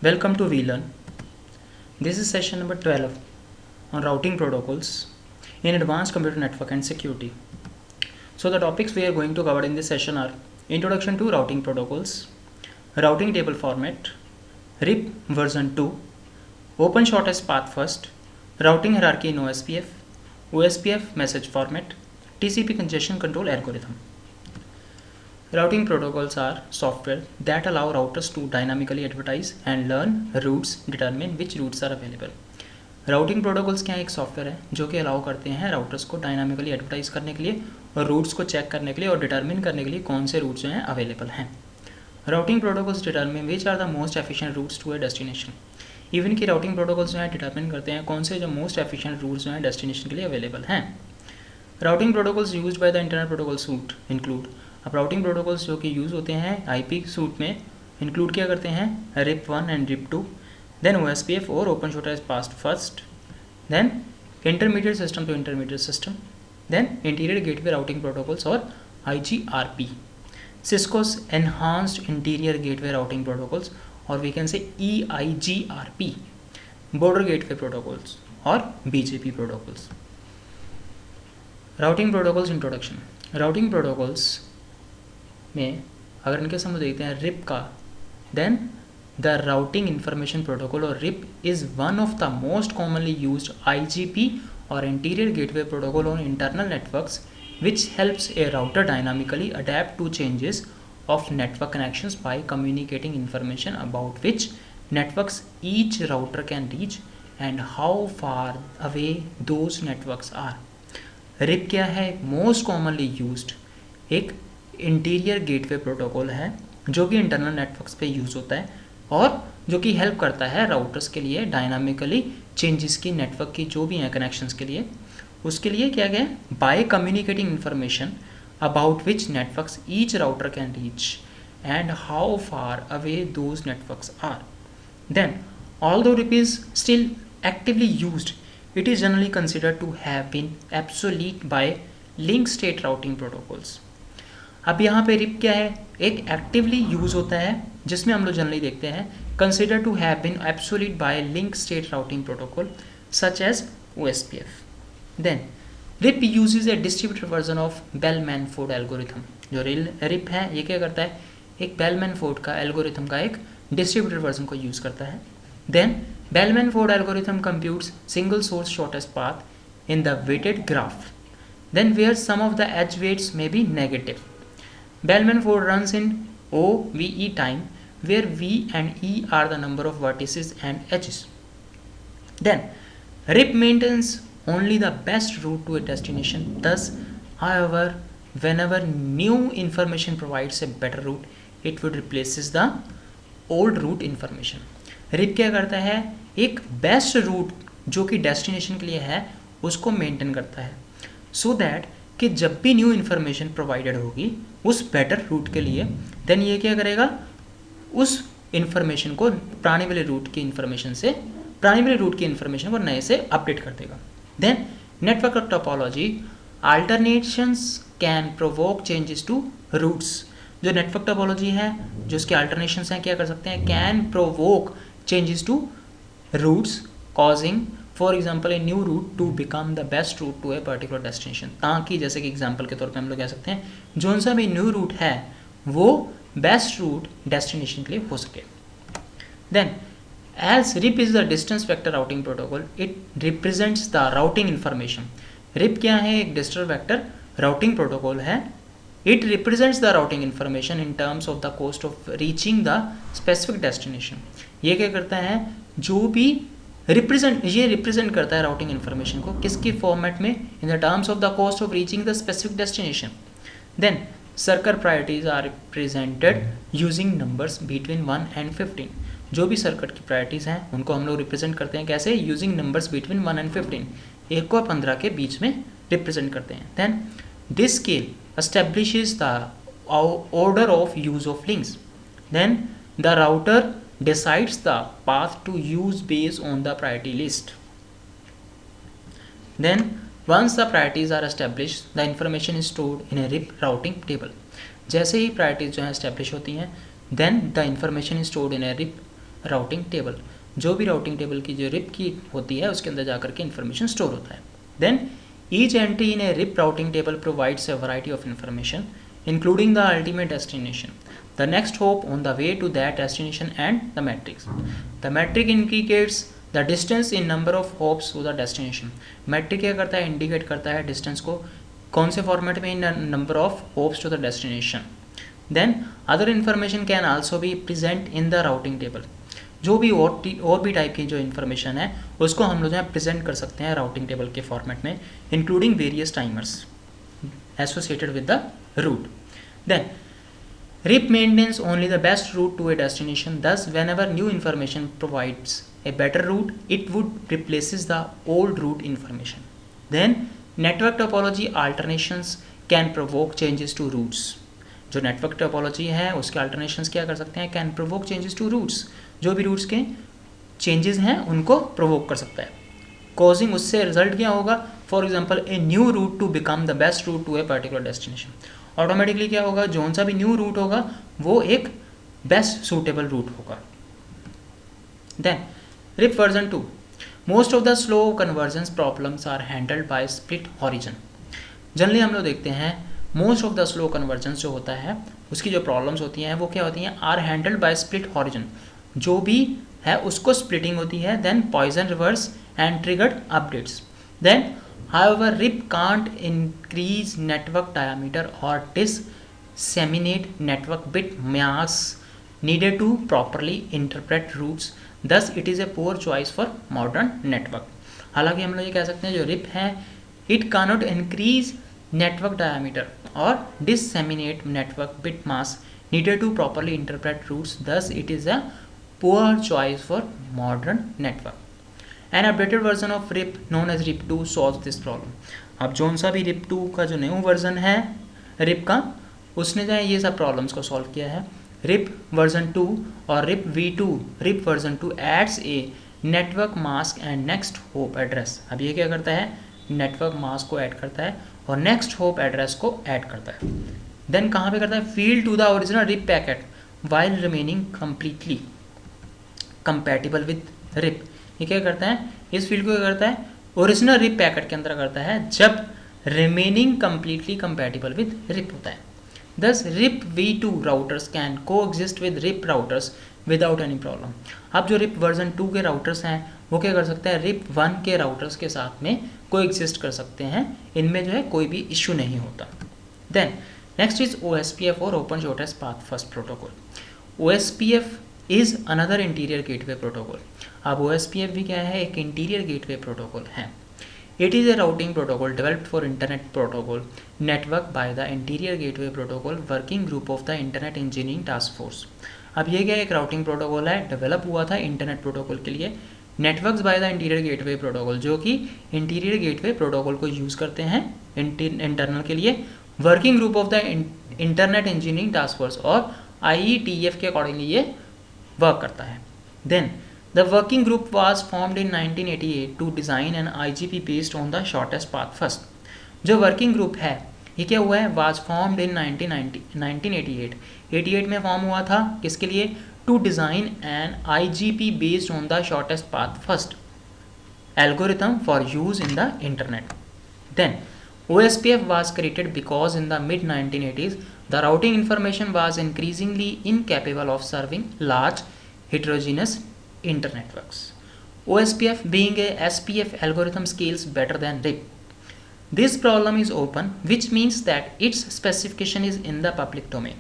Welcome to VLearn. This is session number 12 on routing protocols in advanced computer network and security. So the topics we are going to cover in this session are introduction to routing protocols, routing table format, RIP version 2, open shortest path first, routing hierarchy in OSPF, OSPF message format, TCP congestion control algorithm. Routing protocols are software that allow routers to dynamically advertise and learn routes, determine which routes are available. Routing protocols क्या एक software है जो कि allow करते हैं routers को dynamically advertise करने के लिए और रूट्स को चेक करने के लिए और डिटरमिन करने के लिए कौन से रूट्स जो हैं अवेलेबल हैं. Routing protocols determine which are the most efficient routes to a destination. Even की राउटिंग प्रोटोकॉल्स जो है डिटरमिन करते हैं कौन से जो मोस्ट एफिशिएंट रूट्स जो हैं डेस्टिनेशन के लिए अवेलेबल हैं. Routing protocols used by the internet protocol suit include. अब राउटिंग प्रोटोकॉल्स जो कि यूज़ होते हैं आईपी सूट में इंक्लूड क्या करते हैं RIP 1 and RIP 2, then OSPF और open shortest path first, then intermediate system to intermediate system, then interior gateway routing protocols और IGRP, Cisco's enhanced interior gateway routing protocols और we can say EIGRP, border gateway protocols और BGP protocols. Routing protocols introduction. Routing protocols में अगर इनके समझ देखते हैं RIP का, then the routing information protocol और RIP is one of the most commonly used IGP और interior gateway protocol on internal networks which helps a router dynamically adapt to changes of network connections by communicating information about which networks each router can reach and how far away those networks are. RIP क्या है? Most commonly used एक interior gateway protocol है जो कि internal networks पे use होता है और जो कि हेल्प करता है राउटर्स के लिए डायनामिकली चेंजेस की नेटवर्क की जो भी हैं कनेक्शंस के लिए, उसके लिए क्या गया by communicating information about which networks each router can reach and how far away those networks are. Then although RIP is still actively used, it is generally considered to have been obsolete by link state routing protocols. अब यहाँ पे RIP क्या है? एक actively use होता है जिसमें हम लोग जनरली देखते हैं consider to have been absolute by link state routing protocol such as OSPF. Then RIP uses a distributed version of Bellman Ford algorithm. जो RIP है ये क्या करता है? एक बेल-मैनफोर्ड का एल्गोरिथम का एक डिस्ट्रीब्यूटेड वर्जन को यूज़ करता है. Then Bellman Ford algorithm computes single source shortest path in the weighted graph, then where some of the edge weights may be negative. Bell-Manford runs in OVE time where V and E are the number of vertices and edges. Then RIP maintains only the best route to a destination. Thus, however, whenever new information provides a better route, it would replaces the old route information. RIP क्या करता है? एक best route जो कि destination के लिए है उसको मेंटेन करता है so that कि जब भी न्यू इन्फॉर्मेशन प्रोवाइडेड होगी उस बेटर रूट के लिए, देन ये क्या करेगा उस इन्फॉर्मेशन को पुराने वाले रूट की इन्फॉर्मेशन को नए से अपडेट कर देगा. Then network topology alternations can provoke changes to routes. जो नेटवर्क टोपोलॉजी है जो उसके अल्टरनेशंस हैं क्या कर सकते हैं? Can provoke changes to routes causing for example a new route to become the best route to a particular destination. ताकि जैसे कि एग्जाम्पल के तौर पे हम लोग कह सकते हैं जो सा भी न्यू रूट है वो बेस्ट रूट डेस्टिनेशन के लिए हो सके. Then as RIP is the distance vector routing protocol, it represents the routing information. RIP क्या है? एक डिस्टेंस वेक्टर राउटिंग प्रोटोकॉल है. It represents the routing information in terms of the cost of reaching the specific destination. ये क्या करता है? जो भी रिप्रेजेंट करता है राउटिंग इन्फॉर्मेशन को किसके फॉर्मेट में? In the terms of the cost of reaching the specific destination. Then circuit priorities are represented using numbers between 1 and 15. जो भी सर्किट की प्रायोरिटीज हैं उनको हम लोग रिप्रेजेंट करते हैं कैसे? यूजिंग नंबर्स बिटवीन 1 and 15, 1 और 15 के बीच में रिप्रेजेंट करते हैं. Then this scale establishes the order of use of links. Then the router decides the path to use based on the priority list. Then once the priorities are established, the information is stored in a RIP routing table. जैसे ही priorities जो हैं establish होती हैं, then the information is stored in a RIP routing table, जो भी routing table की जो rib की होती है उसके अंदर जाकर के इन्फॉर्मेशन स्टोर होता है. Then each entry in a RIP routing table provides a variety of information including the ultimate destination, the next hop on the way to that destination and the matrix. The metric indicates the distance in number of hops to the destination. metric क्या करता है, indicate करता है distance को कौन से format में, in number of hops to the destination. Then other information can also be present in the routing table. जो भी और भी टाइप की जो इन्फॉर्मेशन है उसको हम लोग जो है प्रेजेंट कर सकते हैं राउटिंग टेबल के फॉर्मेट में, including various timers associated with the route. Then RIP maintains only the best route to a destination. Thus, whenever new information provides a better route, it would replaces the old route information. Then, network topology alternations can provoke changes to routes. जो network topology है उसके alternations क्या कर सकते हैं, can provoke changes to routes. जो भी routes के changes हैं उनको provoke कर सकता है. Causing उससे result क्या होगा, for example, a new route to become the best route to a particular destination. Automatically क्या होगा, जो सा भी न्यू रूट होगा वो एक बेस्ट सूटेबल रूट होगा. Then RIP version 2. Most of the slow convergence problems are handled by split horizon. Generally हम लोग देखते हैं most of the slow convergence जो होता है उसकी जो प्रॉब्लम्स होती हैं वो क्या होती हैं, are handled by split horizon. जो भी है उसको स्प्लिटिंग होती है. Then poison reverse and triggered updates. Then however, RIP can't increase network diameter or disseminate network bit mass needed to properly interpret routes. Thus, it is a poor choice for modern network. हालांकि हम लोग ये कह सकते हैं जो RIP है, it cannot increase network diameter or disseminate network bit mass needed to properly interpret routes. Thus, it is a poor choice for modern network. An updated version of RIP known as RIP 2 solves this problem. अब zone सा भी RIP 2 का जो new version है RIP का उसने जो है ये सब प्रॉब्लम्स को सॉल्व किया है. RIP वर्जन 2 और RIP v2 RIP version 2 adds a network mask and next hop address. अब ये क्या करता है, नेटवर्क मास्क को ऐड करता है और नेक्स्ट होप एड्रेस को ऐड करता है. देन कहाँ पे करता है, field to the original RIP packet while remaining completely compatible with RIP. ये क्या करता है, इस फील्ड को क्या करता है, ओरिजिनल RIP पैकेट के अंदर करता है जब remaining completely compatible with RIP होता है. दस RIP v2 राउटर्स कैन को exist with RIP routers without any problem. अब जो RIP वर्जन 2 के राउटर्स हैं वो क्या कर सकते हैं, RIP 1 के राउटर्स के साथ में को एग्जिस्ट कर सकते हैं, इनमें जो है कोई भी इश्यू नहीं होता. देन नेक्स्ट इज OSPF और open shortest path first protocol. OSPF is another interior gateway protocol. अब OSPF भी क्या है, एक इंटीरियर गेटवे प्रोटोकॉल है. It is a routing protocol developed for internet protocol network bye the interior gateway protocol working group of the internet engineering task force. अब ये क्या एक राउटिंग प्रोटोकॉल है, डेवलप हुआ था इंटरनेट प्रोटोकॉल के लिए, networks by the interior gateway protocol, जो कि इंटीरियर गेटवे प्रोटोकॉल को यूज़ करते हैं इंटरनल के लिए, working group of the internet engineering task force और IETF के अकॉर्डिंगली ये वर्क करता है. Then the working group was formed in 1988 to design an IGP based on the shortest path first. जो वर्किंग ग्रुप है ये क्या हुआ है, वाज फॉर्म्ड इन 1988 में फॉर्म हुआ था, किसके लिए, to design an IGP based on the shortest path first algorithm for use in the internet. Then OSPF was created because in the mid 1980s the routing information was increasingly incapable of serving large heterogeneous internetworks. OSPF being a SPF algorithm scales better than RIP. This problem is open, which means that its specification is in the public domain.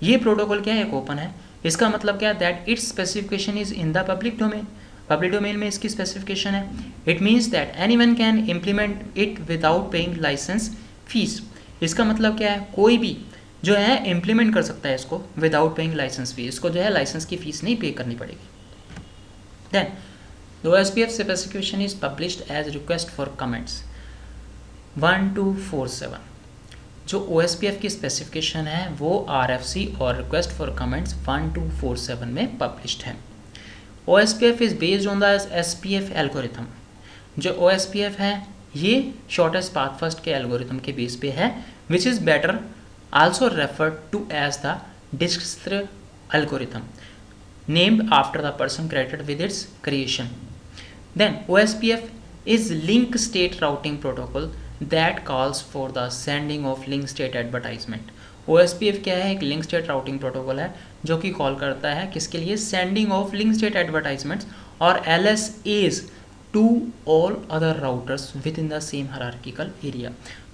ये protocol क्या है, एक open है. इसका मतलब क्या है, that its specification is in the public domain. Public domain में इसकी स्पेसिफिकेशन है. It means that anyone can implement it without paying licence fee. इसका मतलब क्या है, कोई भी जो है इम्प्लीमेंट कर सकता है इसको विदाउट पेइंग लाइसेंस फी. इसको जो है लाइसेंस की फीस नहीं पे करनी पड़ेगी. Then the OSPF specification is published as request for comments 1247. जो OSPF की स्पेसिफिकेशन है वो RFC और रिक्वेस्ट फॉर कमेंट्स 1247 में पब्लिश्ड है. OSPF is based on the SPF algorithm. जो OSPF है ये शॉर्टेस्ट पाथ फर्स्ट के एल्गोरिथम के बेस पे है, which is better also referred to as the Dijkstra algorithm. named after the person credited with its creation. Then OSPF is link state routing protocol that calls for the sending of link state advertisement. OSPF क्या है? एक link state routing protocol है जो कि call करता है किसके लिए? Sending of link state advertisements और LSAs to all other routers within the same hierarchical area.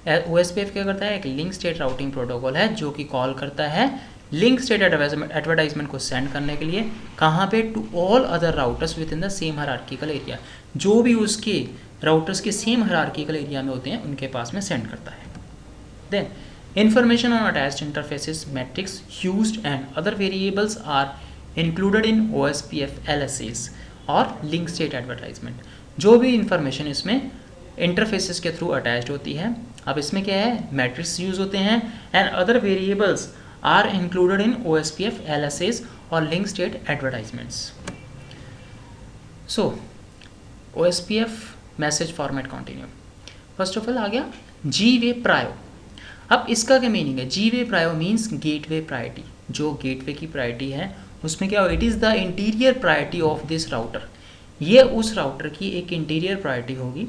OSPF क्या करता है? एक लिंक स्टेट राउटिंग प्रोटोकॉल है जो कि कॉल करता है लिंक स्टेट एडवर्टाइजमेंट को सेंड करने के लिए कहाँ पे? To all other routers within the same hierarchical area. जो भी उसके राउटर्स के सेम हायरार्किकल एरिया में होते हैं उनके पास में सेंड करता है. Then information on attached interfaces, metrics used and other variables are included in OSPF LSAs और link state advertisement. जो भी इंफॉर्मेशन इसमें इंटरफेसेस के थ्रू अटैच्ड होती है. अब इसमें क्या है? मैट्रिक्स यूज होते हैं and other variables are included in OSPF LSAs और link state advertisements. So OSPF message format continue. First of all आ गया जी वे प्रायो. अब इसका क्या मीनिंग है? G way prio means gateway priority. जो गेटवे की प्रायोरिटी है उसमें क्या हो? It is the interior priority of this router. ये उस राउटर की एक इंटीरियर प्रायोरिटी होगी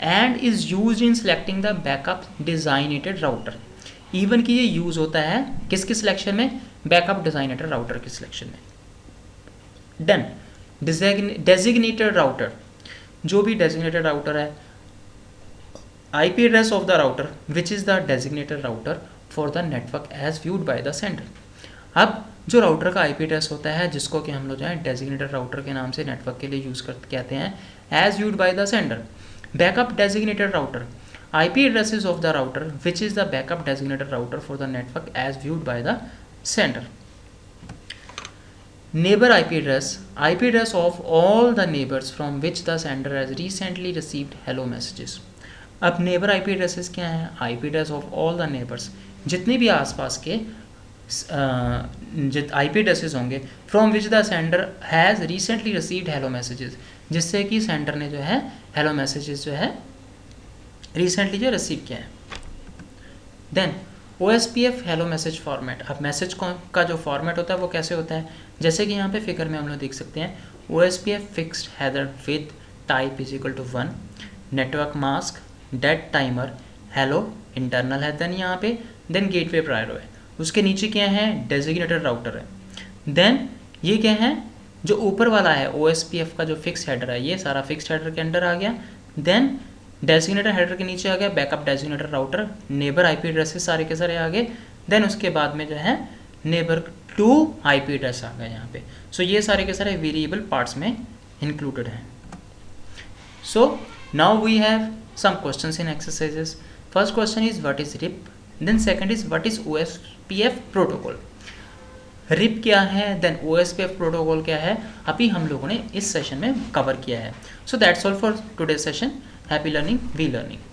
and is use in selecting the backup designated router. Even कि ये यूज़ होता है किसके सिलेक्शन में? बैकअप डिजाइनेटेड राउटर के सिलेक्शन में. डन. Designated router. जो भी डेजिग्नेटेड राउटर है, IP address of the router which is the designated router for the network as viewed by the sender. अब जो राउटर का IP एड्रेस होता है जिसको कि हम लोग जो है डेजिग्नेटेड राउटर के नाम से नेटवर्क के लिए यूज़ कहते हैं as viewed by the sender. Backup designated router. IP addresses of the router which is the backup designated router for the network as viewed by the sender. Neighbor IP address. IP address of all the neighbors from which the sender has recently received hello messages. अब neighbour IP addresses क्या हैं? IP address of all the neighbours. जितने भी आसपास के IP addresses होंगे from which the sender has recently received hello messages, जिससे कि सेंडर ने जो है हेलो मैसेजेस जो है रिसेंटली जो रिसीव किया है. Then OSPF hello message format. अब मैसेज का जो फॉर्मेट होता है वो कैसे होता है? जैसे कि यहाँ पे फिगर में हम लोग देख सकते हैं OSPF fixed header with type is equal to 1, network mask, dead timer, hello internal है, देन यहाँ पे देन गेटवे प्रायो है, उसके नीचे क्या है? डेजिग्नेटेड राउटर है. देन ये क्या है? जो ऊपर वाला है OSPF का जो फिक्स हेडर है, ये सारा फिक्स हेडर के अंडर आ गया. देन डेजिग्नेटेड हेडर के नीचे आ गया backup designated router. Neighbour IP addresses सारे के सारे आ गए. देन उसके बाद में जो है नेबर टू IP एड्रेस आ गया यहाँ पे. सो ये सारे के सारे वेरिएबल पार्ट्स में इंक्लूडेड हैं. सो now we have some questions in exercises. First question is what is RIP, then second is what is OSPF protocol. RIP क्या है, then OSPF protocol क्या है, अभी हम लोगों ने इस सेशन में कवर किया है. So that's all for today's session. Happy learning, we learning.